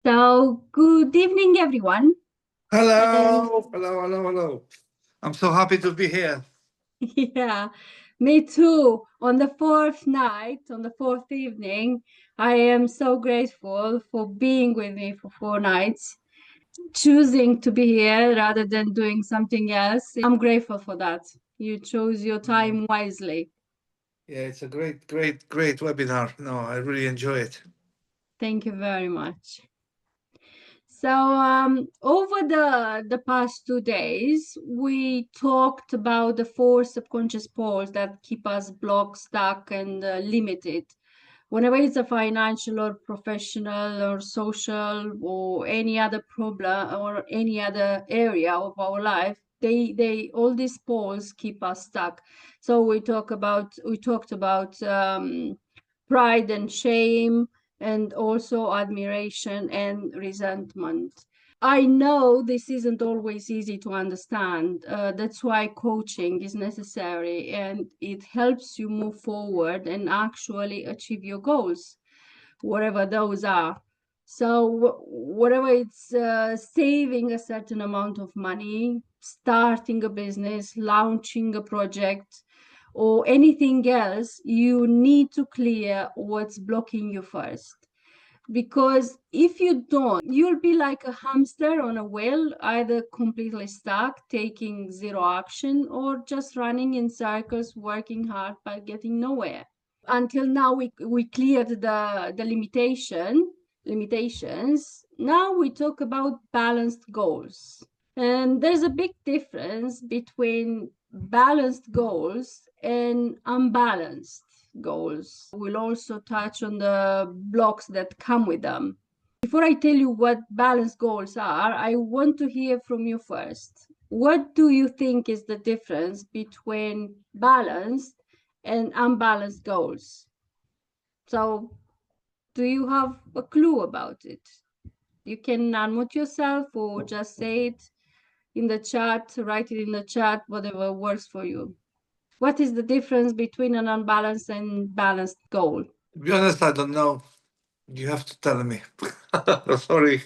So, good evening, everyone. And Hello, hello, hello, hello. I'm so happy to be here. yeah, me too. On the fourth night, on the fourth evening, I am so grateful for being with me for 4 nights, choosing to be here rather than doing something else. I'm grateful for that. You chose your Mm. time wisely. Yeah, it's a great, great, great webinar. No, I really enjoy it. Thank you very much. So, over the past 2 days, we talked about the four subconscious poles that keep us blocked, stuck, and limited. Whenever it's a financial or professional or social or any other problem or any other area of our life, they all these poles keep us stuck. So we talked about pride and shame, and also admiration and resentment. I know this isn't always easy to understand. That's why coaching is necessary and it helps you move forward and actually achieve your goals, whatever those are. So, whatever it's saving a certain amount of money, starting a business, launching a project, or anything else, you need to clear what's blocking you first. Because if you don't, you'll be like a hamster on a wheel, either completely stuck, taking zero action, or just running in circles, working hard but getting nowhere. Until now, we cleared the limitations. Now we talk about balanced goals. And there's a big difference between balanced goals and unbalanced goals. We'll also touch on the blocks that come with them. Before I tell you what balanced goals are, I want to hear from you first. What do you think is the difference between balanced and unbalanced goals? So, do you have a clue about it? You can unmute yourself or just say it in the chat, write it in the chat, whatever works for you. What is the difference between an unbalanced and balanced goal? To be honest, I don't know. You have to tell me. Sorry.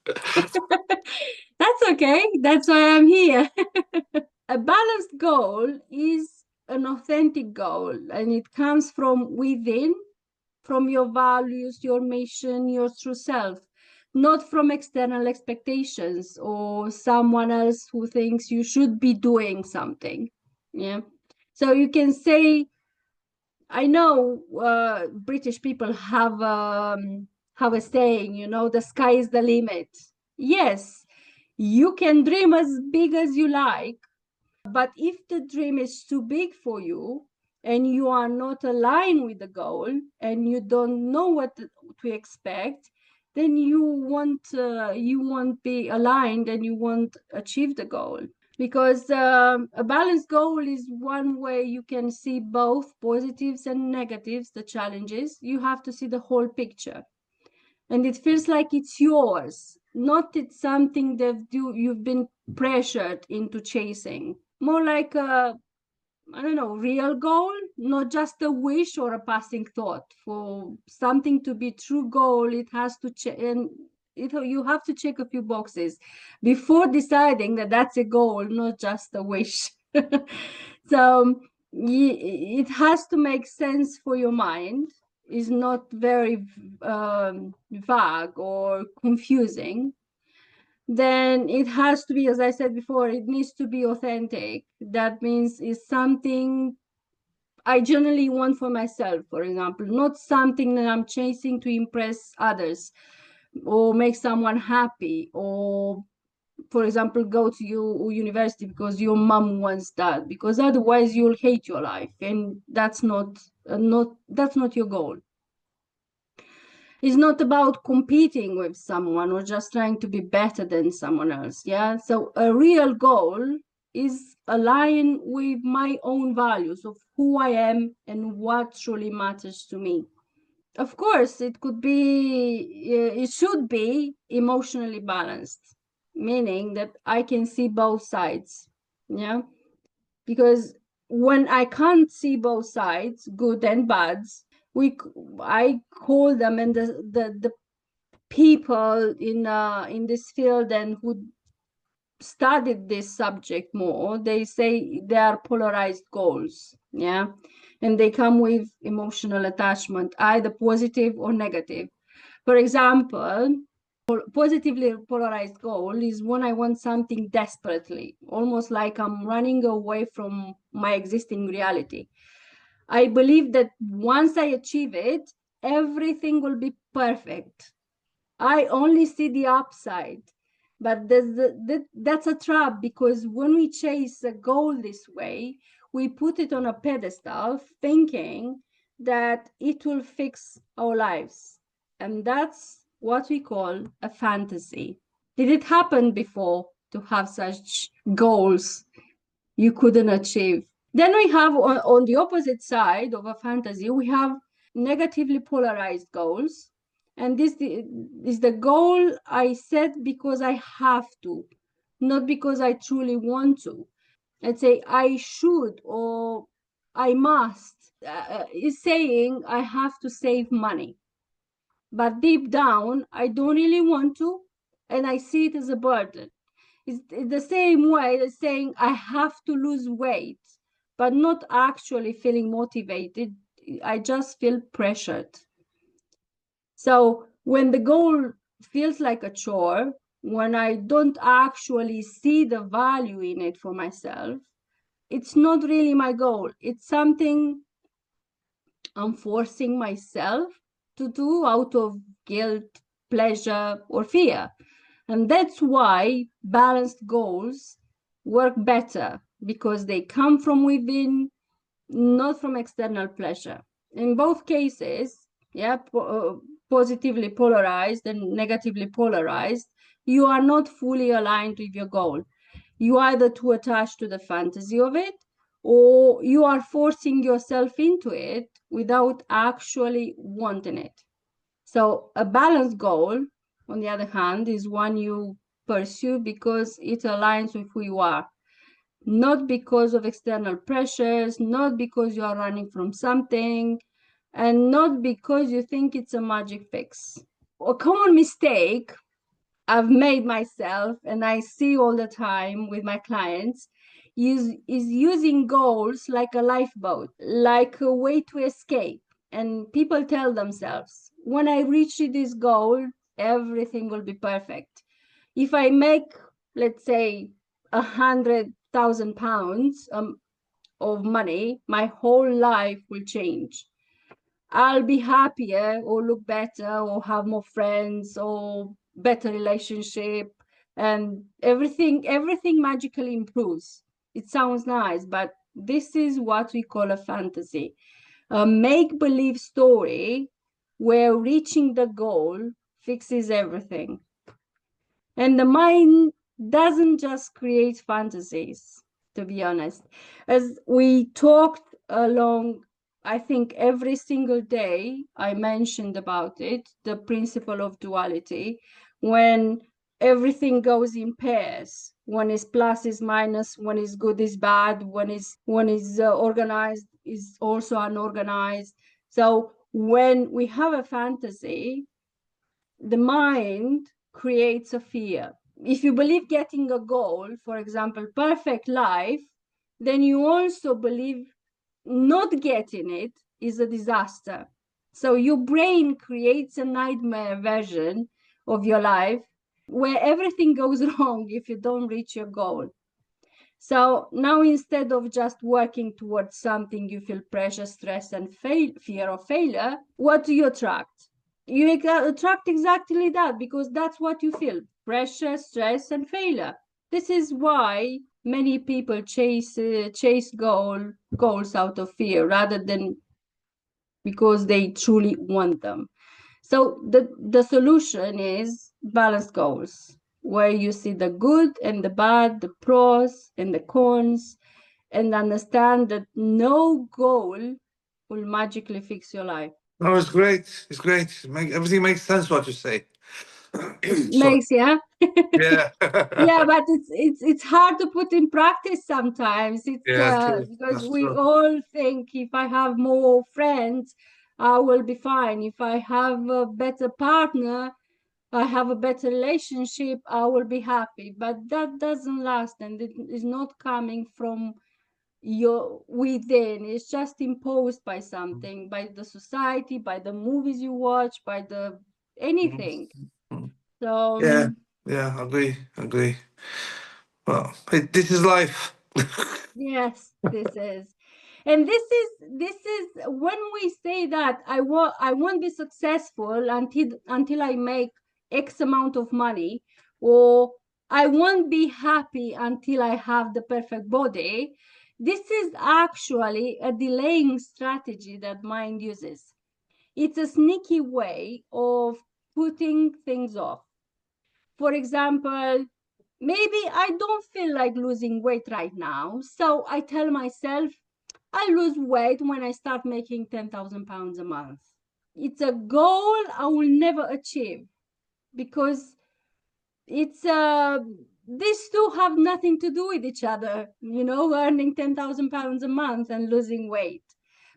That's okay. That's why I'm here. A balanced goal is an authentic goal and it comes from within, from your values, your mission, your true self, not from external expectations or someone else who thinks you should be doing something. Yeah. So you can say, I know British people have a saying, the sky is the limit. Yes, you can dream as big as you like, but if the dream is too big for you and you are not aligned with the goal and you don't know what to expect, then you won't be aligned and you won't achieve the goal. Because a balanced goal is one way you can see both positives and negatives, the challenges. You have to see the whole picture, and it feels like it's yours, not it's something that you've been pressured into chasing. More like a, I don't know, real goal, not just a wish or a passing thought. For something to be true goal, it has to and you have to check a few boxes before deciding that that's a goal, not just a wish. So it has to make sense for your mind. Is not very vague or confusing. Then it has to be, as I said before, it needs to be authentic. That means it's something I generally want for myself, for example, not something that I'm chasing to impress others or make someone happy, or, for example, go to your university because your mom wants that, because otherwise you'll hate your life, and that's not your goal. It's not about competing with someone or just trying to be better than someone else. Yeah. So a real goal is aligned with my own values of who I am and what truly matters to me. Of course, it should be emotionally balanced, meaning that I can see both sides. Yeah. Because when I can't see both sides, good and bad, we I call them, and the people in this field and who studied this subject more, they say they are polarized goals, yeah, and they come with emotional attachment, either positive or negative. For example, positively polarized goal is when I want something desperately, almost like I'm running away from my existing reality. I believe that once I achieve it, everything will be perfect. I only see the upside. But that's a trap, because when we chase a goal this way, we put it on a pedestal thinking that it will fix our lives. And that's what we call a fantasy. Did it happen before to have such goals you couldn't achieve? Then we have on the opposite side of a fantasy, we have negatively polarized goals. And this is the goal I set because I have to, not because I truly want to. Let's say I should or I must. Is saying I have to save money. But deep down, I don't really want to, and I see it as a burden. It's the same way as saying I have to lose weight, but not actually feeling motivated. I just feel pressured. So when the goal feels like a chore, when I don't actually see the value in it for myself, it's not really my goal. It's something I'm forcing myself to do out of guilt, pleasure, or fear. And that's why balanced goals work better, because they come from within, not from external pleasure. In both cases, yeah, positively polarized and negatively polarized, you are not fully aligned with your goal. You either too attached to the fantasy of it, or you are forcing yourself into it without actually wanting it. So a balanced goal, on the other hand, is one you pursue because it aligns with who you are, not because of external pressures, not because you are running from something, and not because you think it's a magic fix. A common mistake I've made myself, and I see all the time with my clients, is using goals like a lifeboat, like a way to escape. And people tell themselves, when I reach this goal, everything will be perfect. If I make, let's say, 100,000 pounds of money, my whole life will change. I'll be happier or look better or have more friends or better relationship, and everything magically improves. It sounds nice, but this is what we call a fantasy, a make-believe story where reaching the goal fixes everything. And the mind doesn't just create fantasies, to be honest. As we talked along, I think every single day I mentioned about it, the principle of duality, when everything goes in pairs. One is plus is minus, one is good is bad, one is organized is also unorganized. So when we have a fantasy, the mind creates a fear. If you believe getting a goal, for example, perfect life, then you also believe not getting it is a disaster. So your brain creates a nightmare version of your life where everything goes wrong if you don't reach your goal. So now, instead of just working towards something you feel pressure, stress, and fear of failure, what do you attract? You attract exactly that, because that's what you feel: pressure, stress, and failure. This is why many people chase goals out of fear rather than because they truly want them. So the solution is balanced goals, where you see the good and the bad, the pros and the cons, and understand that no goal will magically fix your life. No, it's great. It's great. Everything makes sense what you say. Sorry. Makes, yeah. Yeah. Yeah, but it's hard to put in practice sometimes. It's Yeah, true. because That's we true. all think if I have more friends, I will be fine. If I have a better partner, I have a better relationship, I will be happy. But that doesn't last, and it is not coming from your within. It's just imposed by something, by the society, by the movies you watch, by the anything. So Yeah, yeah, agree. Well, this is life. yes, this is. And this is when we say that I won't be successful until I make X amount of money, or I won't be happy until I have the perfect body. This is actually a delaying strategy that mind uses. It's a sneaky way of putting things off. For example, maybe I don't feel like losing weight right now, so I tell myself I'll lose weight when I start making 10,000 pounds a month. It's a goal I will never achieve because it's these two have nothing to do with each other, you know, earning 10,000 pounds a month and losing weight.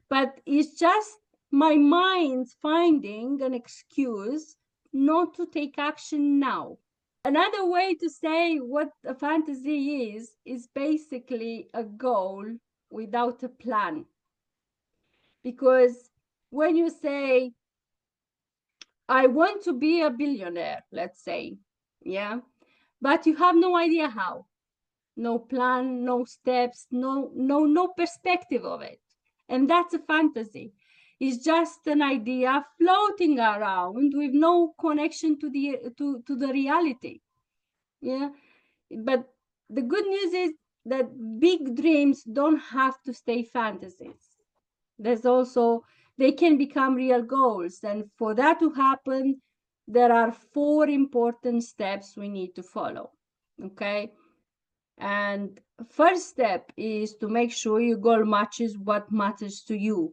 But it's just my mind finding an excuse not to take action now. Another way to say what a fantasy is basically a goal without a plan. Because when you say, I want to be a billionaire, let's say, yeah, but you have no idea how, no plan, no steps, no perspective of it. And that's a fantasy. It's just an idea floating around with no connection to the reality. Yeah. But the good news is that big dreams don't have to stay fantasies. There's also, they can become real goals. And for that to happen, there are 4 important steps we need to follow. Okay. And first step is to make sure your goal matches what matters to you.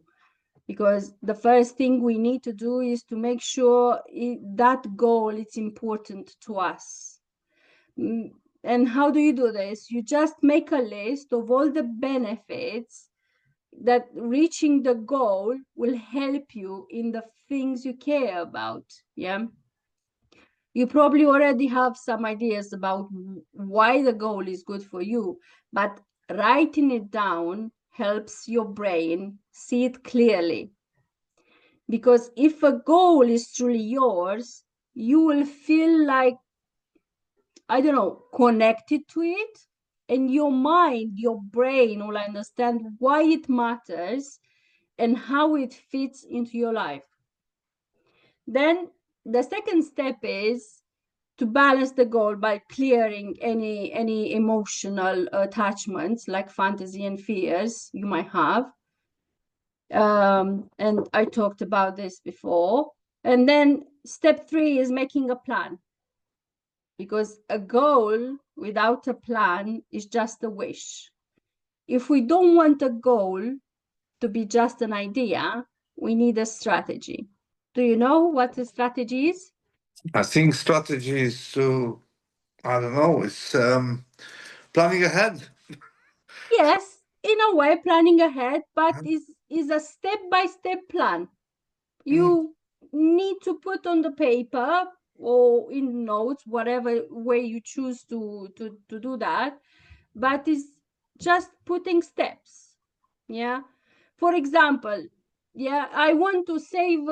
Because the first thing we need to do is to make sure that goal is important to us. And how do you do this? You just make a list of all the benefits that reaching the goal will help you in the things you care about. Yeah. You probably already have some ideas about why the goal is good for you, but writing it down helps your brain see it clearly. Because if a goal is truly yours, you will feel like, I don't know, connected to it. And your mind, your brain will understand why it matters and how it fits into your life. Then the second step is to balance the goal by clearing any emotional attachments like fantasy and fears you might have. And I talked about this before. And then step 3 is making a plan. Because a goal without a plan is just a wish. If we don't want a goal to be just an idea, we need a strategy. Do you know what a strategy is? I think strategy is to, I don't know, it's planning ahead. Yes, in a way, planning ahead, but is a step-by-step plan. You need to put on the paper or in notes, whatever way you choose to do that, but it's just putting steps. Yeah. For example, yeah, I want to save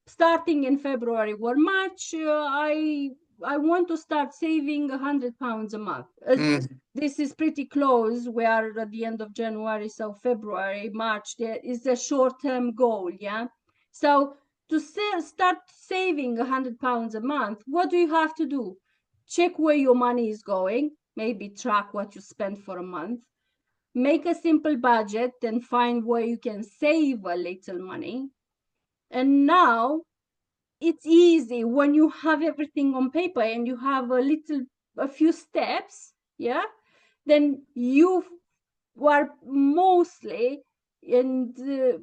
starting in February or March. I want to start saving 100 pounds a month. This is pretty close. We are at the end of January, so February, March, there is a short-term goal. Yeah. So to start saving 100 pounds a month, what do you have to do? Check where your money is going, maybe track what you spend for a month, make a simple budget and find where you can save a little money. And now it's easy when you have everything on paper and you have a few steps, yeah, then you are mostly and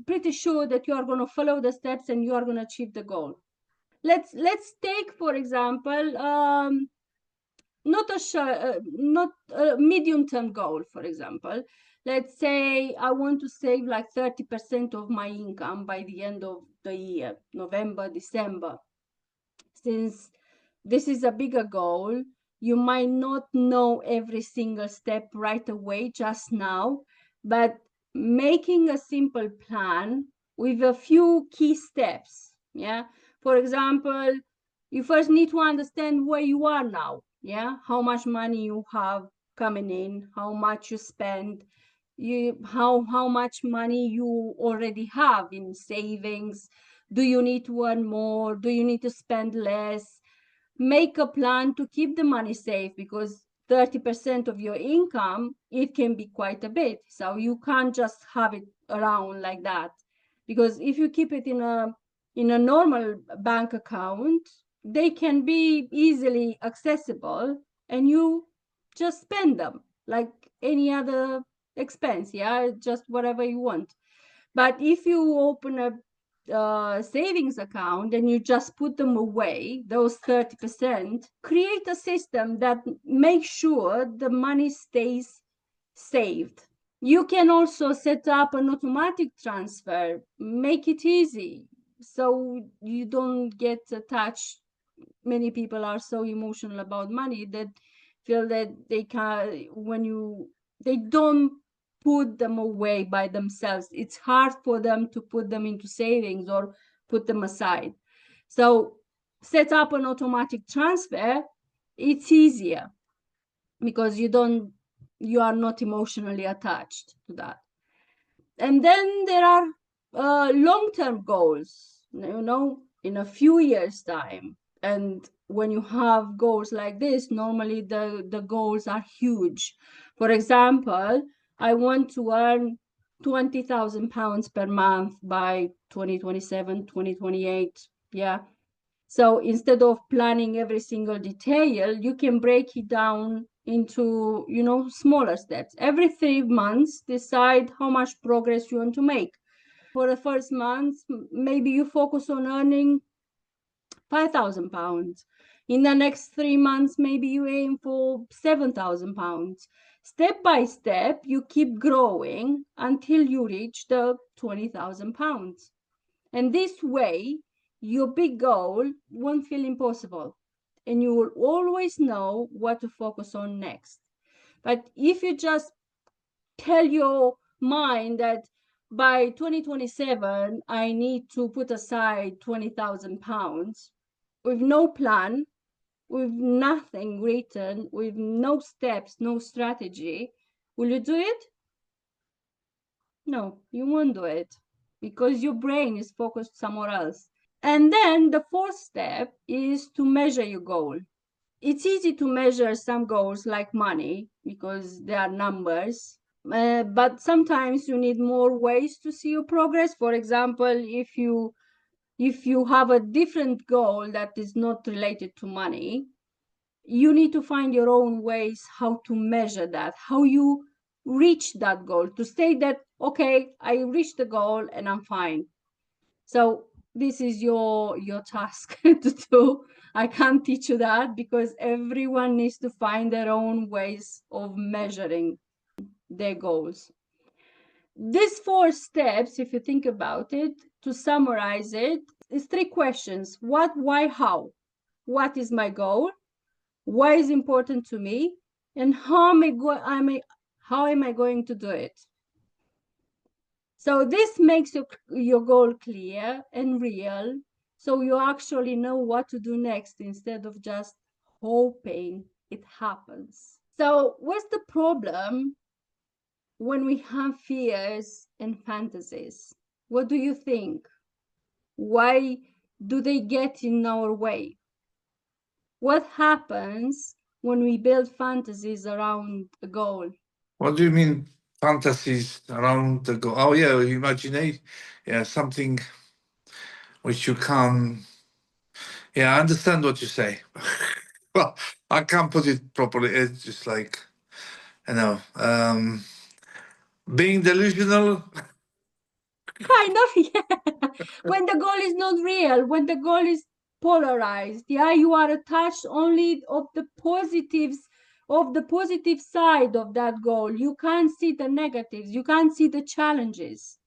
pretty sure that you are going to follow the steps and you are going to achieve the goal. Let's take, for example, not a medium-term goal, for example. Let's say I want to save like 30% of my income by the end of the year, November, December. since this is a bigger goal, you might not know every single step right away just now, but making a simple plan with a few key steps. Yeah. For example, you first need to understand where you are now. Yeah. How much money you have coming in, how much you spend, how much money you already have in savings. Do you need to earn more? Do you need to spend less? Make a plan to keep the money safe, because 30% of your income, it can be quite a bit. So you can't just have it around like that, because if you keep it in a normal bank account, they can be easily accessible and you just spend them like any other expense. Yeah, just whatever you want. But if you open a savings account and you just put them away, those 30%, create a system that makes sure the money stays saved. You can also set up an automatic transfer, make it easy so you don't get attached. Many people are so emotional about money that feel that they can, they don't put them away by themselves. It's hard for them to put them into savings or put them aside. So set up an automatic transfer. It's easier because you are not emotionally attached to that. And then there are long-term goals, in a few years' time. And when you have goals like this, normally the goals are huge. For example, I want to earn 20,000 pounds per month by 2027, 2028. Yeah. So instead of planning every single detail, you can break it down into, smaller steps. Every 3 months, decide how much progress you want to make. For the first month, maybe you focus on earning 5,000 pounds. In the next 3 months, maybe you aim for 7,000 pounds. Step by step, you keep growing until you reach the 20,000 pounds. And this way, your big goal won't feel impossible, and you will always know what to focus on next. But if you just tell your mind that by 2027, I need to put aside 20,000 pounds with no plan, with nothing written, with no steps, no strategy, will you do it? No, you won't do it because your brain is focused somewhere else. And then the fourth step is to measure your goal. It's easy to measure some goals like money because they are numbers, but sometimes you need more ways to see your progress. For example, if you have a different goal that is not related to money, you need to find your own ways how to measure that, how you reach that goal, to say that, okay, I reached the goal and I'm fine. So this is your task to do. I can't teach you that because everyone needs to find their own ways of measuring their goals. These 4 steps, if you think about it, to summarize it, is 3 questions: what, why, how. What is my goal? Why is important to me? And how am I going to do it? So this makes your goal clear and real, so you actually know what to do next instead of just hoping it happens. So what's the problem when we have fears and fantasies? What do you think? Why do they get in our way? What happens when we build fantasies around a goal? What do you mean fantasies around the goal? Oh yeah, imagination. Yeah, something which you can. Yeah, I understand what you say. Well, I can't put it properly. It's just like, being delusional. Kind of, yeah. When the goal is not real, when the goal is polarized, yeah, you are attached only of the positive side of that goal. You can't see the negatives, you can't see the challenges,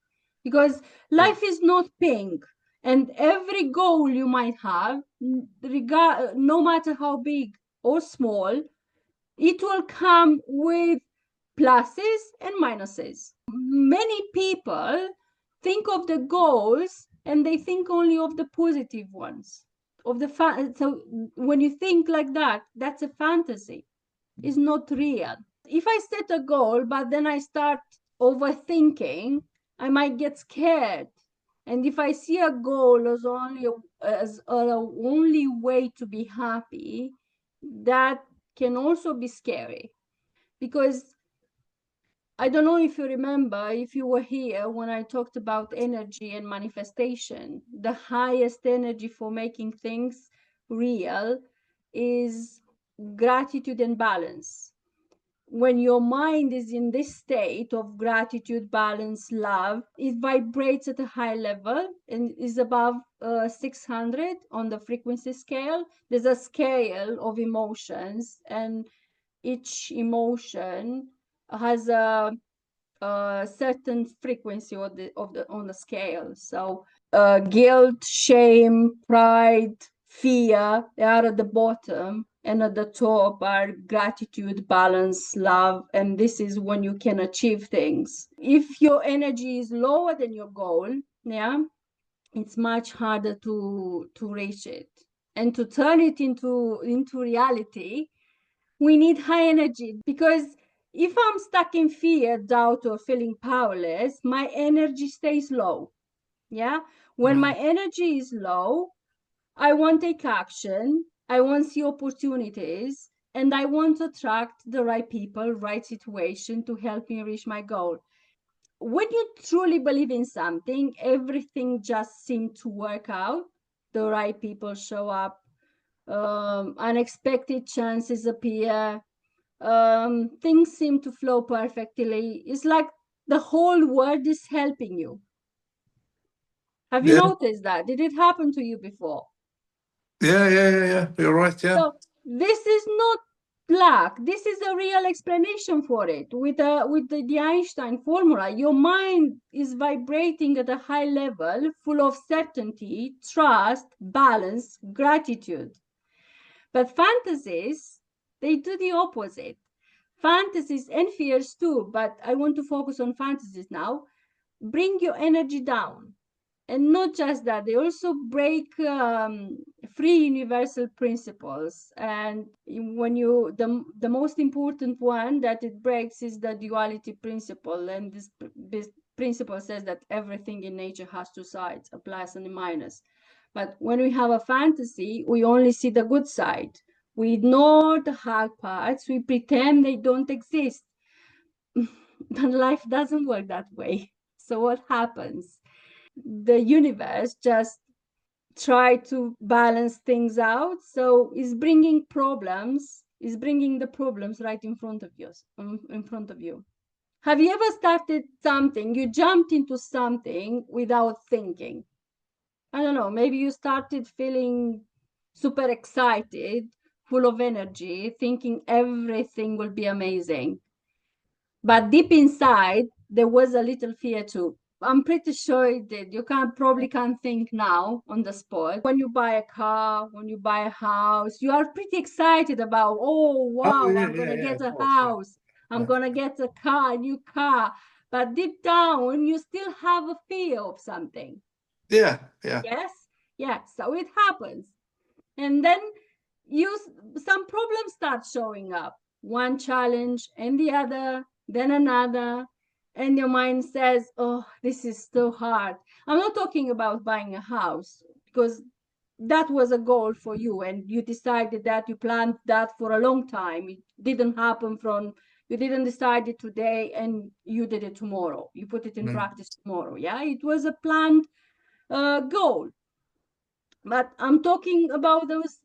because life is not pink And every goal you might have, no matter how big or small, it will come with pluses and minuses. Many people think of the goals and they think only of the positive ones. So when you think like that, that's a fantasy. It's not real. If I set a goal, but then I start overthinking, I might get scared. And if I see a goal as only way to be happy, that can also be scary. Because I don't know if you remember, if you were here when I talked about energy and manifestation, the highest energy for making things real is gratitude and balance. When your mind is in this state of gratitude, balance, love, it vibrates at a high level and is above 600 on the frequency scale. There's a scale of emotions, and each emotion has a certain frequency on the scale. So guilt, shame, pride, fear, they are at the bottom, and at the top are gratitude, balance, love, and this is when you can achieve things. If your energy is lower than your goal, yeah, it's much harder to reach it. And to turn it into reality, we need high energy, because if I'm stuck in fear, doubt, or feeling powerless, my energy stays low. Yeah. When my energy is low, I won't take action. I won't see opportunities, and I want to attract the right people, right situation to help me reach my goal. When you truly believe in something, everything just seems to work out. The right people show up, unexpected chances appear, things seem to flow perfectly. It's like the whole world is helping you. Have you Yeah, noticed that? Did it happen to you before? yeah. You're right. Yeah. So this is not luck. This is a real explanation for it. With the Einstein formula, your mind is vibrating at a high level, full of certainty, trust, balance, gratitude. But fantasies, they do the opposite. Fantasies and fears too, but I want to focus on fantasies now, bring your energy down. And not just that, they also break three universal principles. And when the most important one that it breaks is the duality principle. And this principle says that everything in nature has two sides, a plus and a minus. But when we have a fantasy, we only see the good side. We ignore the hard parts. We pretend they don't exist. But life doesn't work that way. So what happens? The universe just try to balance things out. So it's bringing the problems right in front of you. Have you ever started something, you jumped into something without thinking? I don't know, maybe you started feeling super excited, full of energy, thinking everything will be amazing. But deep inside, there was a little fear too. I'm pretty sure it did. You probably can't think now on the spot. When you buy a car, when you buy a house, you are pretty excited about, oh, Oh, wow, I'm going to get of a course. Yeah. house. I'm going to get a new car. But deep down, you still have a fear of something. Yeah. Yes? Yeah. So it happens. And then some problems start showing up, one challenge and the other, then another, and your mind says, oh, this is so hard. I'm not talking about buying a house, because that was a goal for you and you decided that, you planned that for a long time. It didn't happen you didn't decide it today and you did it tomorrow, you put it in practice tomorrow. Yeah, it was a planned goal. But I'm talking about those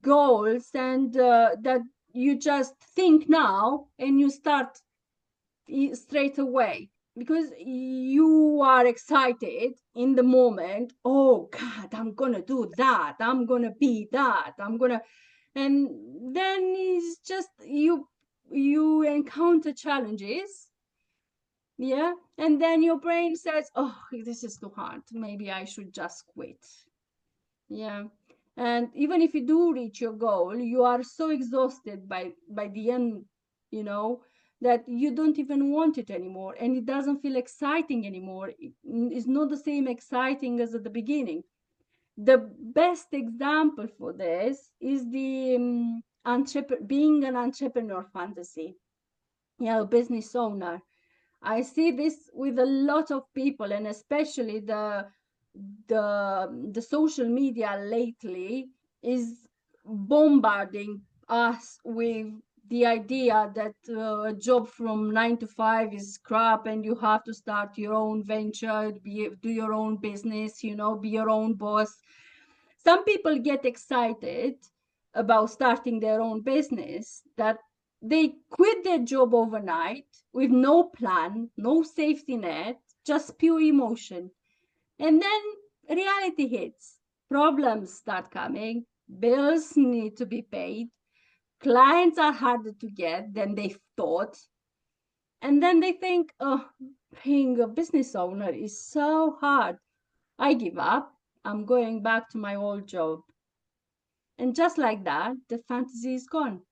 goals and that you just think now and you start straight away because you are excited in the moment. Oh God, I'm gonna do that, I'm gonna be that, and then it's just you encounter challenges, Yeah. And then your brain says, oh, this is too hard. Maybe I should just quit. Yeah. And even if you do reach your goal, you are so exhausted by the end, you know, that you don't even want it anymore. And it doesn't feel exciting anymore. It's not the same exciting as at the beginning. The best example for this is the being an entrepreneur fantasy, business owner. I see this with a lot of people, and especially the social media lately is bombarding us with the idea that a job from 9 to 5 is crap, and you have to start your own venture, do your own business, be your own boss. Some people get excited about starting their own business that they quit their job overnight with no plan, no safety net, just pure emotion. And then reality hits. Problems start coming, bills need to be paid, clients are harder to get than they thought. And then they think, oh, being a business owner is so hard. I give up. I'm going back to my old job. And just like that, the fantasy is gone.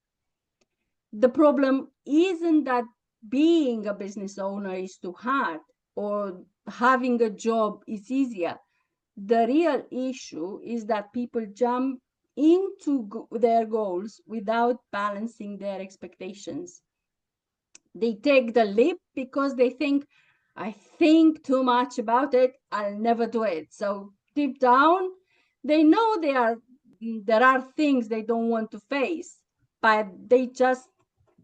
The problem isn't that being a business owner is too hard or having a job is easier. The real issue is that people jump into their goals without balancing their expectations. They take the leap because they think, I think too much about it, I'll never do it. So deep down, they know there are things they don't want to face, but they just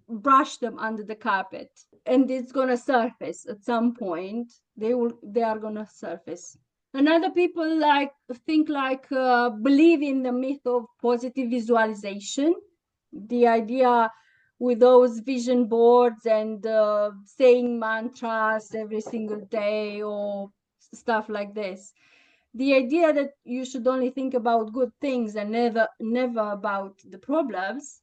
brush them under the carpet, and it's gonna surface at some point. They are gonna surface. And other people believe in the myth of positive visualization, the idea with those vision boards and saying mantras every single day or stuff like this. The idea that you should only think about good things and never about the problems,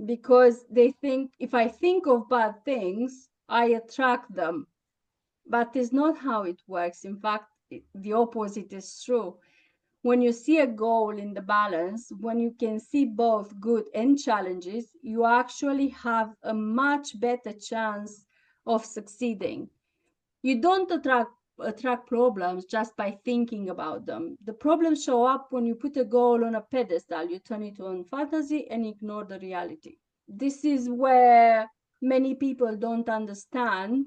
because they think if I think of bad things, I attract them. But it's not how it works. In fact, the opposite is true. When you see a goal in the balance, when you can see both good and challenges, you actually have a much better chance of succeeding. You don't attract problems just by thinking about them. The problems show up when you put a goal on a pedestal, you turn it on fantasy and ignore the reality. This is where many people don't understand.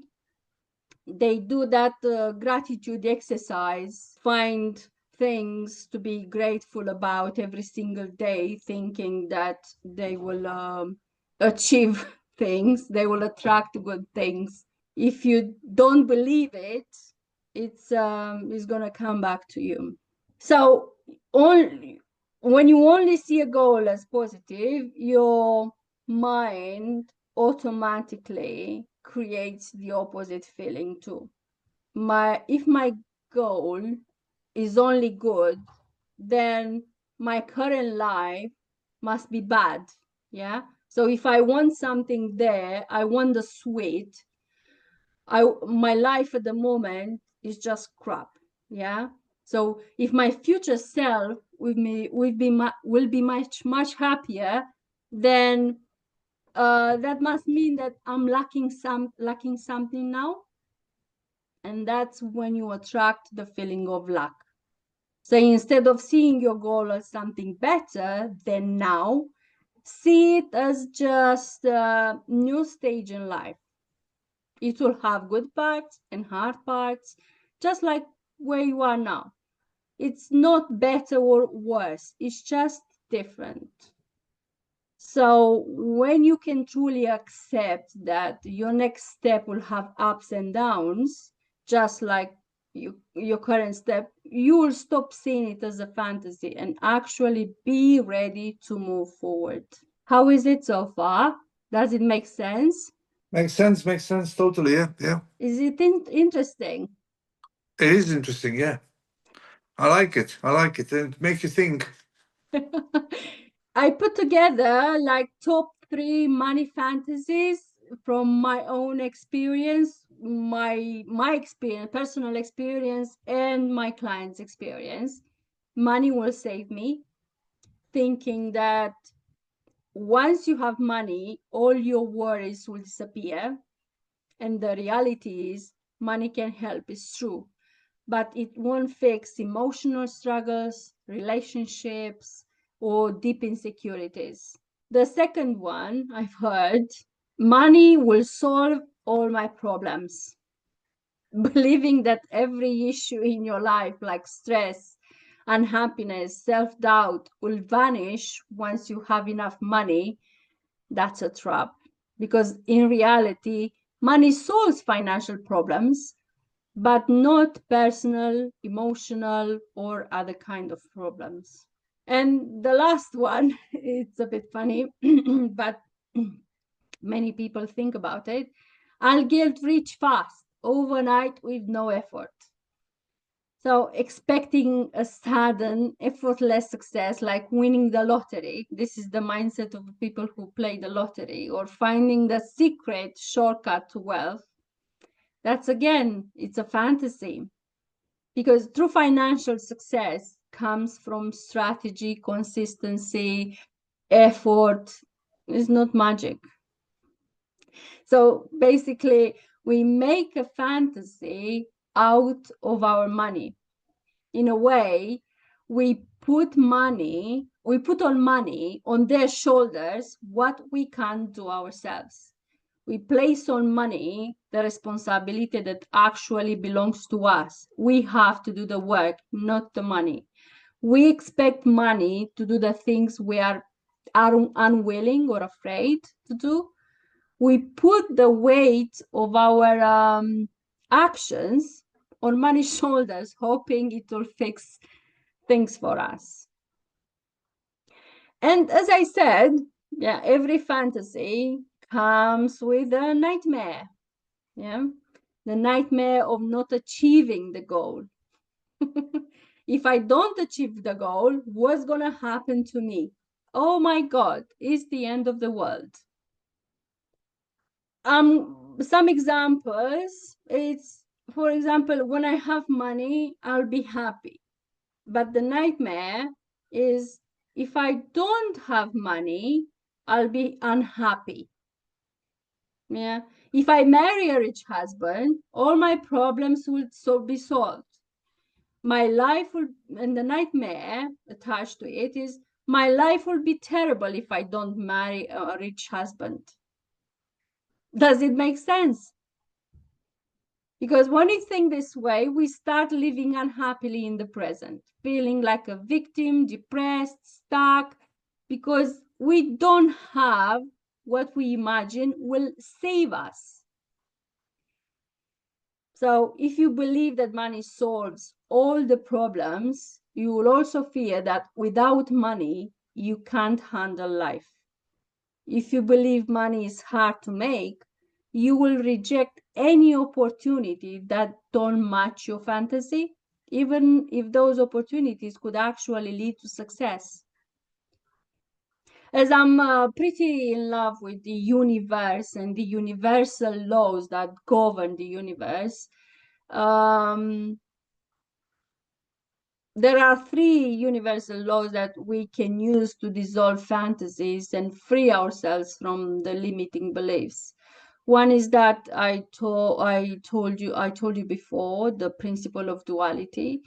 They do that gratitude exercise, find things to be grateful about every single day, thinking that they will achieve things, they will attract good things. If you don't believe it, it's going to come back to you. So when you only see a goal as positive, your mind automatically creates the opposite feeling too. If my goal is only good, then my current life must be bad. Yeah. So if I want something there, I want the sweet. My life at the moment is just crap. Yeah. So if my future self will be much happier, then that must mean that I'm lacking something now. And that's when you attract the feeling of lack. So instead of seeing your goal as something better than now, see it as just a new stage in life. It will have good parts and hard parts, just like where you are now. It's not better or worse, it's just different. So when you can truly accept that your next step will have ups and downs, just like your current step, you will stop seeing it as a fantasy and actually be ready to move forward. How is it so far? Does it make sense? Makes sense totally. Yeah. Is it interesting? It is interesting, yeah. I like it. It makes you think. I put together like top 3 money fantasies from my own experience, my experience, personal experience, and my client's experience. Money will save me, thinking that once you have money, all your worries will disappear. And the reality is, money can help, it's true, but it won't fix emotional struggles, relationships, or deep insecurities. The second one I've heard, money will solve all my problems. Believing that every issue in your life, like stress, unhappiness, self-doubt, will vanish once you have enough money, that's a trap. Because in reality, money solves financial problems, but not personal, emotional, or other kind of problems. And the last one, it's a bit funny, but many people think about it. I'll get rich fast, overnight with no effort. So expecting a sudden, effortless success like winning the lottery, this is the mindset of people who play the lottery, or finding the secret shortcut to wealth. That's again, it's a fantasy. Because true financial success comes from strategy, consistency, effort. It's not magic. So basically, we make a fantasy out of our money. In a way, we put on money on their shoulders what we can't do ourselves. We place on money the responsibility that actually belongs to us. We have to do the work, not the money. We expect money to do the things we are unwilling or afraid to do. We put the weight of our actions on money's shoulders, hoping it will fix things for us. And as I said, yeah, every fantasy comes with a nightmare. Yeah, the nightmare of not achieving the goal. If I don't achieve the goal, what's gonna happen to me? Oh my God, it's the end of the world. Some examples, it's, for example, when I have money, I'll be happy. But the nightmare is if I don't have money, I'll be unhappy. Yeah. If I marry a rich husband, all my problems will be solved. My life will, and the nightmare attached to it is my life will be terrible if I don't marry a rich husband. Does it make sense? Because when we think this way, we start living unhappily in the present, feeling like a victim, depressed, stuck, because we don't have what we imagine will save us. So if you believe that money solves all the problems, you will also fear that without money, you can't handle life. If you believe money is hard to make, you will reject any opportunity that don't match your fantasy, even if those opportunities could actually lead to success. As I'm pretty in love with the universe and the universal laws that govern the universe, there are three universal laws that we can use to dissolve fantasies and free ourselves from the limiting beliefs. One is that I told you before, the principle of duality.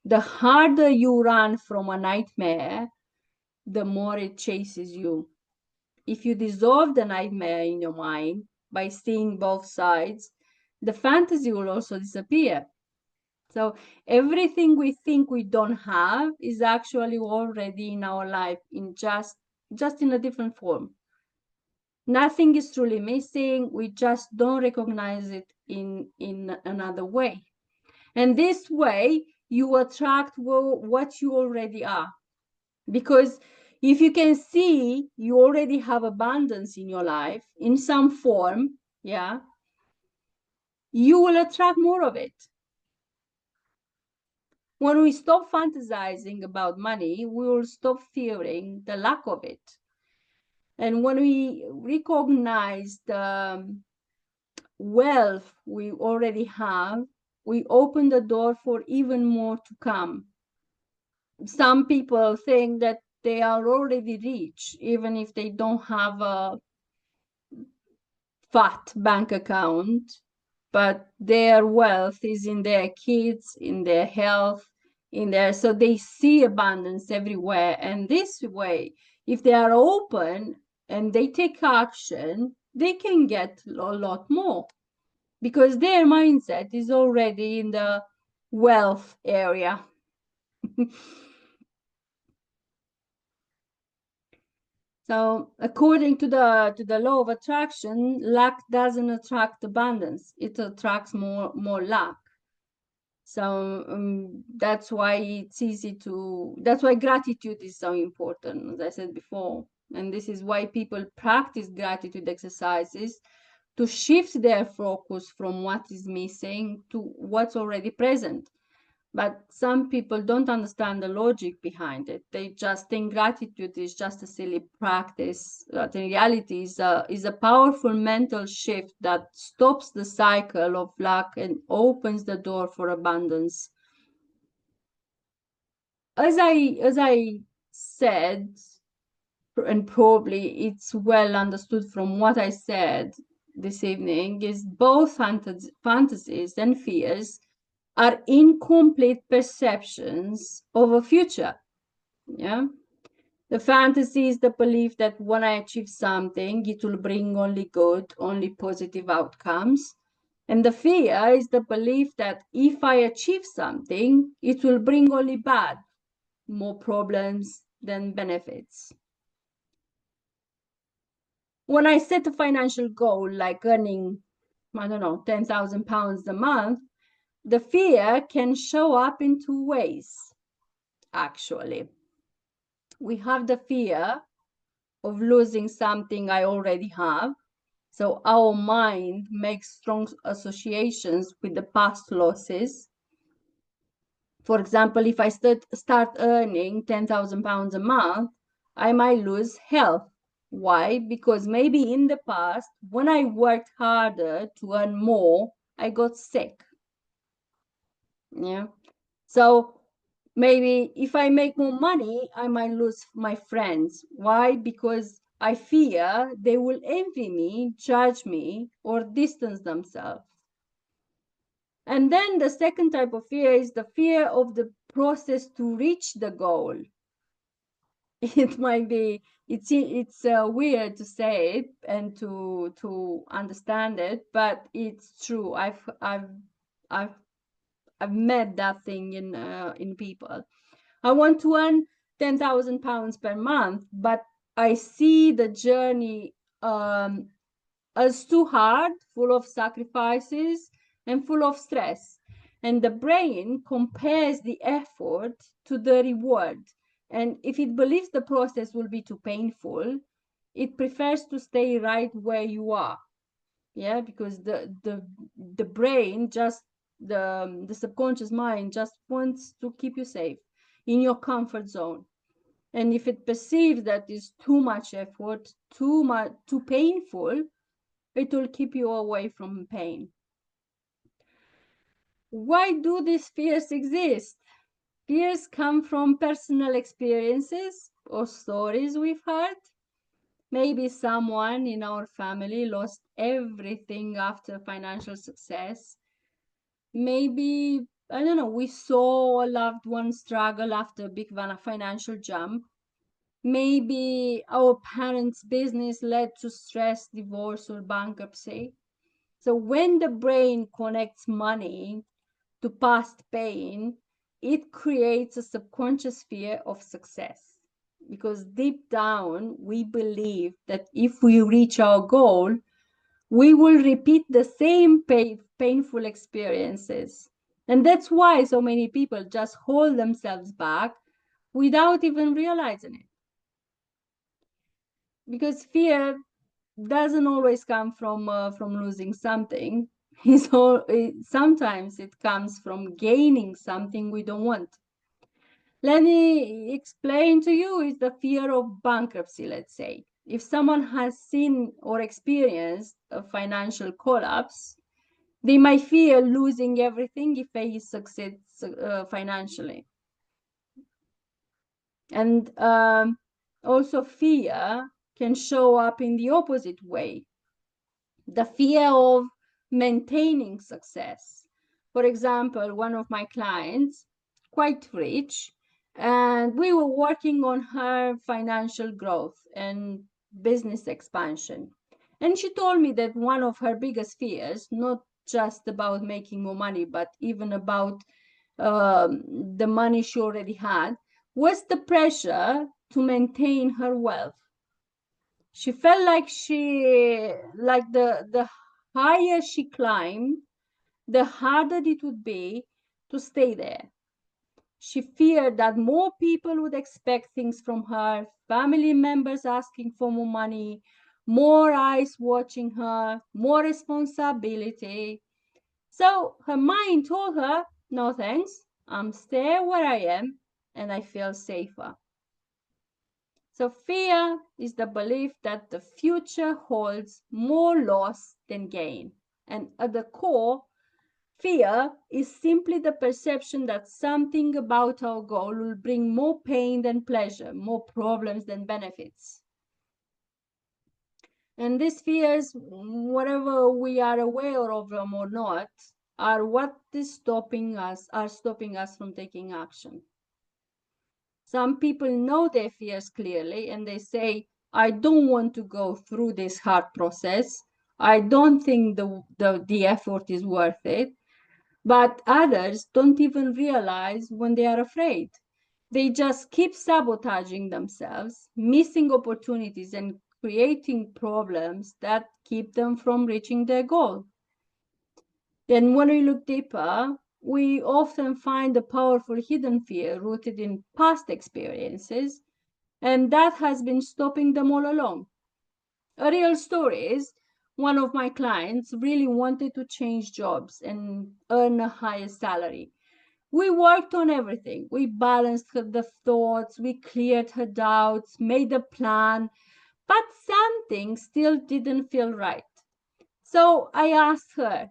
The harder you run from a nightmare, the more it chases you. If you dissolve the nightmare in your mind by seeing both sides, the fantasy will also disappear. So everything we think we don't have is actually already in our life, in just in a different form. Nothing is truly missing. We just don't recognize it in another way. And this way, you attract what you already are. Because if you can see you already have abundance in your life in some form, yeah, you will attract more of it. When we stop fantasizing about money, we will stop fearing the lack of it. And when we recognize the wealth we already have, we open the door for even more to come. Some people think that they are already rich, even if they don't have a fat bank account, but their wealth is in their kids, in their health, so they see abundance everywhere. And this way, if they are open and they take action, they can get a lot more because their mindset is already in the wealth area. So according to the law of attraction, luck doesn't attract abundance, it attracts more luck. So that's why it's easy to, that's why gratitude is so important, as I said before. And this is why people practice gratitude exercises to shift their focus from what is missing to what's already present. But some people don't understand the logic behind it. They just think gratitude is just a silly practice. But in reality, is a powerful mental shift that stops the cycle of luck and opens the door for abundance. As I said, and probably it's well understood from what I said this evening, is both fantasies and fears are incomplete perceptions of a future. Yeah. The fantasy is the belief that when I achieve something, it will bring only good, only positive outcomes. And the fear is the belief that if I achieve something, it will bring only bad, more problems than benefits. When I set a financial goal like earning, I don't know, £10,000 a month, the fear can show up in two ways, actually. We have the fear of losing something I already have. So our mind makes strong associations with the past losses. For example, if I start earning £10,000 a month, I might lose health. Why? Because maybe in the past, when I worked harder to earn more, I got sick. Yeah. So maybe if I make more money, I might lose my friends. Why? Because I fear they will envy me, judge me, or distance themselves. And then the second type of fear is the fear of the process to reach the goal. It might be, it's weird to say it and to understand it, but it's true. I've met that thing in people. I want to earn £10,000 per month, but I see the journey as too hard, full of sacrifices and full of stress. And the brain compares the effort to the reward. And if it believes the process will be too painful, it prefers to stay right where you are. Yeah, because the brain just the subconscious mind just wants to keep you safe in your comfort zone. And if it perceives that is too much effort, too painful, it will keep you away from pain. Why do these fears exist? Fears come from personal experiences or stories we've heard. Maybe someone in our family lost everything after financial success. Maybe, I don't know, we saw a loved one struggle after a big financial jump. Maybe our parents' business led to stress, divorce, or bankruptcy. So when the brain connects money to past pain, it creates a subconscious fear of success. Because deep down, we believe that if we reach our goal, we will repeat the same painful experiences. And that's why so many people just hold themselves back without even realizing it. Because fear doesn't always come from losing something. Sometimes it comes from gaining something we don't want. Let me explain to you, is the fear of bankruptcy, let's say. If someone has seen or experienced a financial collapse, they might fear losing everything if they succeed financially. And also fear can show up in the opposite way. The fear of maintaining success. For example, one of my clients, quite rich, and we were working on her financial growth and business expansion. And she told me that one of her biggest fears, not just about making more money, but even about the money she already had, was the pressure to maintain her wealth. She felt like the higher she climbed, the harder it would be to stay there. She feared that more people would expect things from her, family members asking for more money, more eyes watching her, more responsibility. So her mind told her, no thanks, I'm staying where I am and I feel safer. So fear is the belief that the future holds more loss than gain. And at the core, fear is simply the perception that something about our goal will bring more pain than pleasure, more problems than benefits. And these fears, whatever we are aware of them or not, are what is stopping us from taking action. Some people know their fears clearly and they say, I don't want to go through this hard process. I don't think the effort is worth it. But others don't even realize when they are afraid. They just keep sabotaging themselves, missing opportunities, and creating problems that keep them from reaching their goal. Then, when we look deeper, we often find a powerful hidden fear rooted in past experiences, and that has been stopping them all along. A real story is one of my clients really wanted to change jobs and earn a higher salary. We worked on everything. We balanced the thoughts, we cleared her doubts, made a plan, but something still didn't feel right. So I asked her,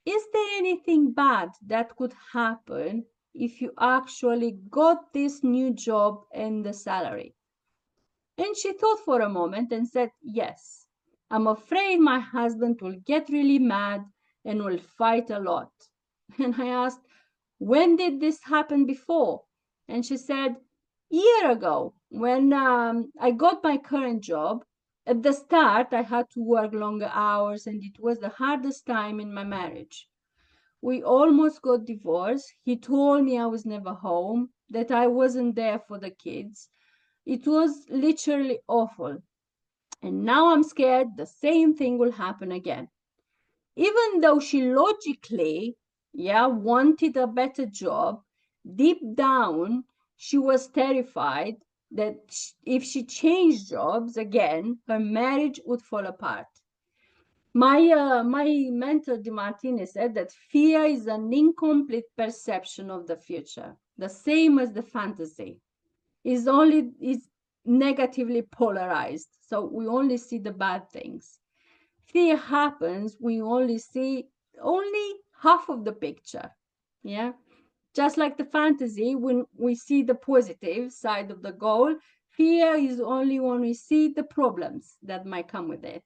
is there anything bad that could happen if you actually got this new job and the salary? And she thought for a moment and said, yes, I'm afraid my husband will get really mad and will fight a lot. And I asked, when did this happen before? And she said, year ago, when I got my current job. At the start, I had to work longer hours, and it was the hardest time in my marriage. We almost got divorced. He told me I was never home, that I wasn't there for the kids. It was literally awful. And now I'm scared the same thing will happen again. Even though she logically, wanted a better job, deep down, she was terrified that if she changed jobs again, her marriage would fall apart. My mentor, DeMartini, said that fear is an incomplete perception of the future, the same as the fantasy. Is negatively polarized. So we only see the bad things. Fear happens, we only see only half of the picture. Yeah. Just like the fantasy, when we see the positive side of the goal, fear is only when we see the problems that might come with it.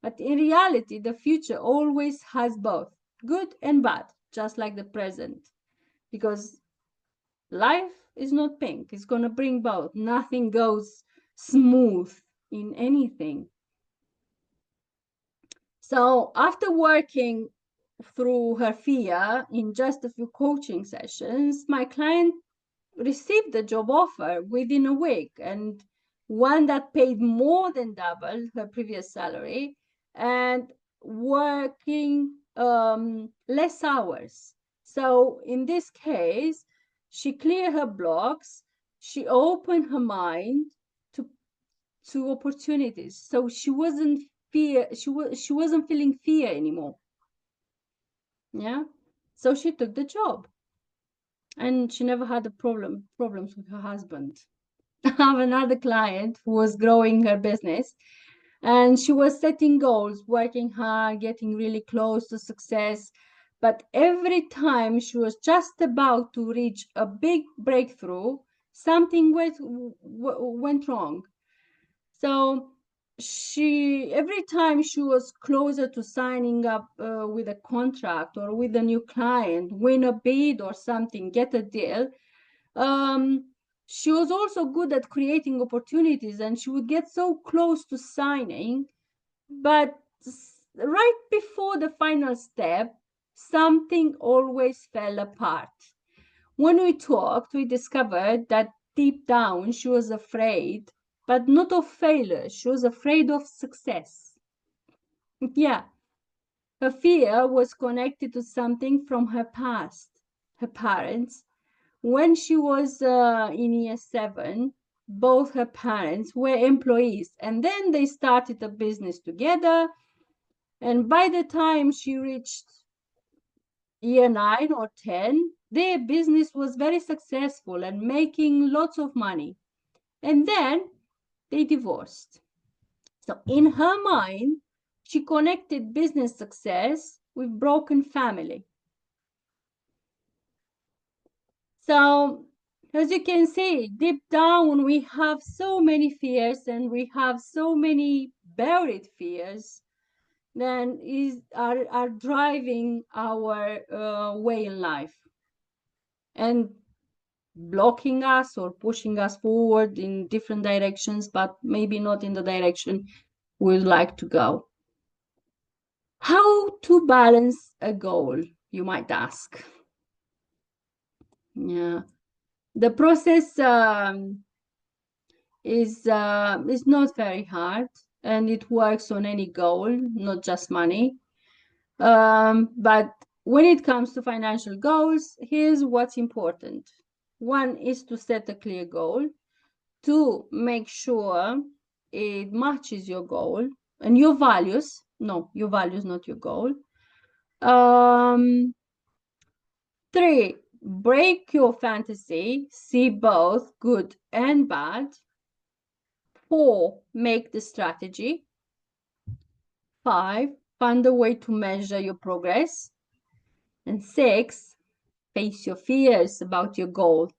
But in reality, the future always has both good and bad, just like the present. Because life is not pink, it's going to bring both. Nothing goes smooth in anything. So after working through her fear in just a few coaching sessions, my client received a job offer within a week, and one that paid more than double her previous salary and working less hours. So in this case, she cleared her blocks, she opened her mind to opportunities. So she wasn't feeling fear anymore. Yeah. So she took the job and she never had problems with her husband. have another client who was growing her business, and she was setting goals, working hard, getting really close to success. But every time she was just about to reach a big breakthrough, something went wrong. So every time she was closer to signing up with a contract or with a new client, win a bid or something, get a deal, she was also good at creating opportunities, and she would get so close to signing, but right before the final step, something always fell apart. When we talked, we discovered that deep down she was afraid, but not of failure. She was afraid of success. Yeah, her fear was connected to something from her past. Her parents, when she was in year 7, both her parents were employees, and then they started a business together. And by the time she reached year 9 or 10, their business was very successful and making lots of money. And then they divorced. So in her mind, she connected business success with broken family. So as you can see, deep down, we have so many fears, and we have so many buried fears that are driving our way in life and blocking us or pushing us forward in different directions, but maybe not in the direction we'd like to go. How to balance a goal, you might ask. Yeah, the process is not very hard, and it works on any goal, not just money. But when it comes to financial goals, here's what's important. 1 is to set a clear goal. 2, make sure it matches your goal and your values. No, your values, not your goal. 3, break your fantasy, see both good and bad. 4, make the strategy. 5, find a way to measure your progress. And 6, face your fears about your goal.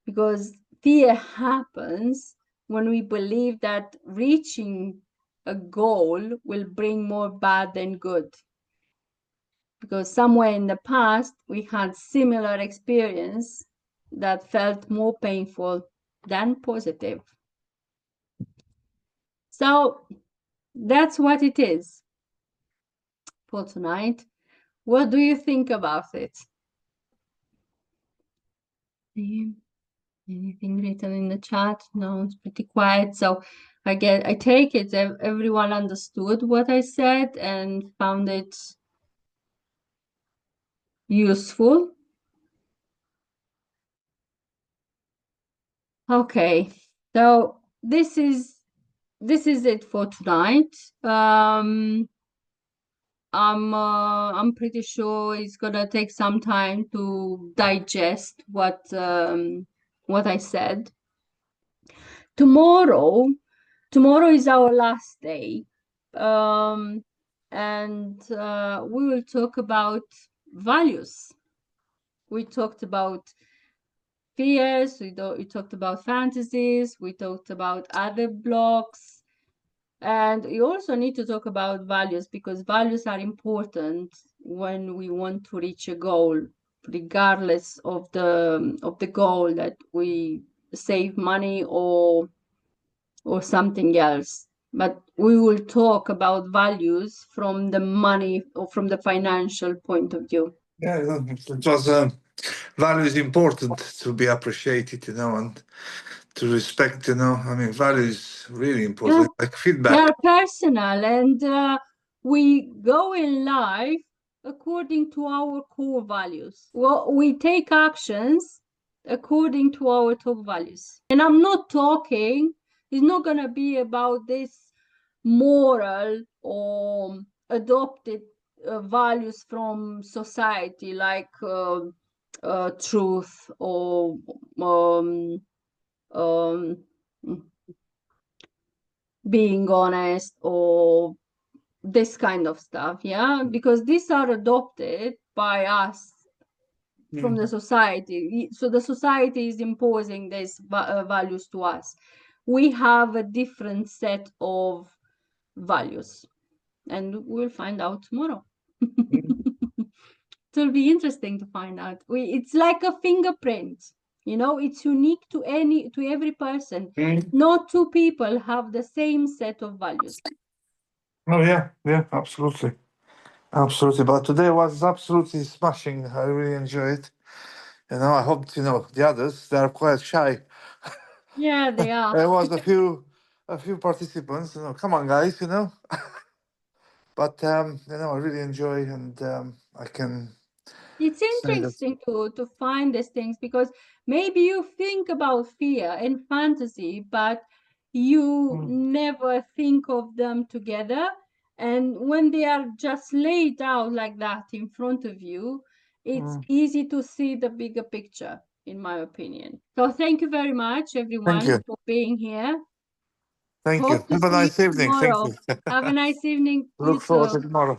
Because fear happens when we believe that reaching a goal will bring more bad than good. Because somewhere in the past, we had similar experience that felt more painful than positive. So that's what it is for tonight. What do you think about it? Anything written in the chat? No, it's pretty quiet. So I take it everyone understood what I said and found it useful. Okay, so this is it for tonight. I'm pretty sure it's gonna take some time to digest what I said. Tomorrow is our last day, and we will talk about values. We talked about fears, we talked about fantasies, we talked about other blocks, and we also need to talk about values, because values are important when we want to reach a goal, regardless of the goal, that we save money or something else. But we will talk about values from the money or from the financial point of view. Yeah, it was value is important to be appreciated, and to respect, I mean, value is really important, like feedback. They are personal, and we go in life according to our core values. Well, we take actions according to our top values. And I'm not talking, it's not going to be about this moral or adopted values from society, like truth or um, being honest or this kind of stuff, yeah, because these are adopted by us from the society. So the society is imposing these values to us. We have a different set of values, and we'll find out tomorrow. It'll be interesting to find out. It's like a fingerprint, you know, it's unique to every person. No two people have the same set of values. Oh yeah, absolutely. Absolutely. But today was absolutely smashing. I really enjoyed it. You know, I hope, you know, the others, they are quite shy. Yeah, they are. There was a few participants, you know, come on guys, you know. But you know, I really enjoy, and I can It's say that. interesting to find these things, because maybe you think about fear and fantasy, but you never think of them together. And when they are just laid out like that in front of you, it's easy to see the bigger picture, in my opinion. So thank you very much, Thank everyone, you. for being here. Thank you. Hope to Have a see you nice evening. Thank tomorrow. you. Have a nice evening. You Look forward too. to tomorrow.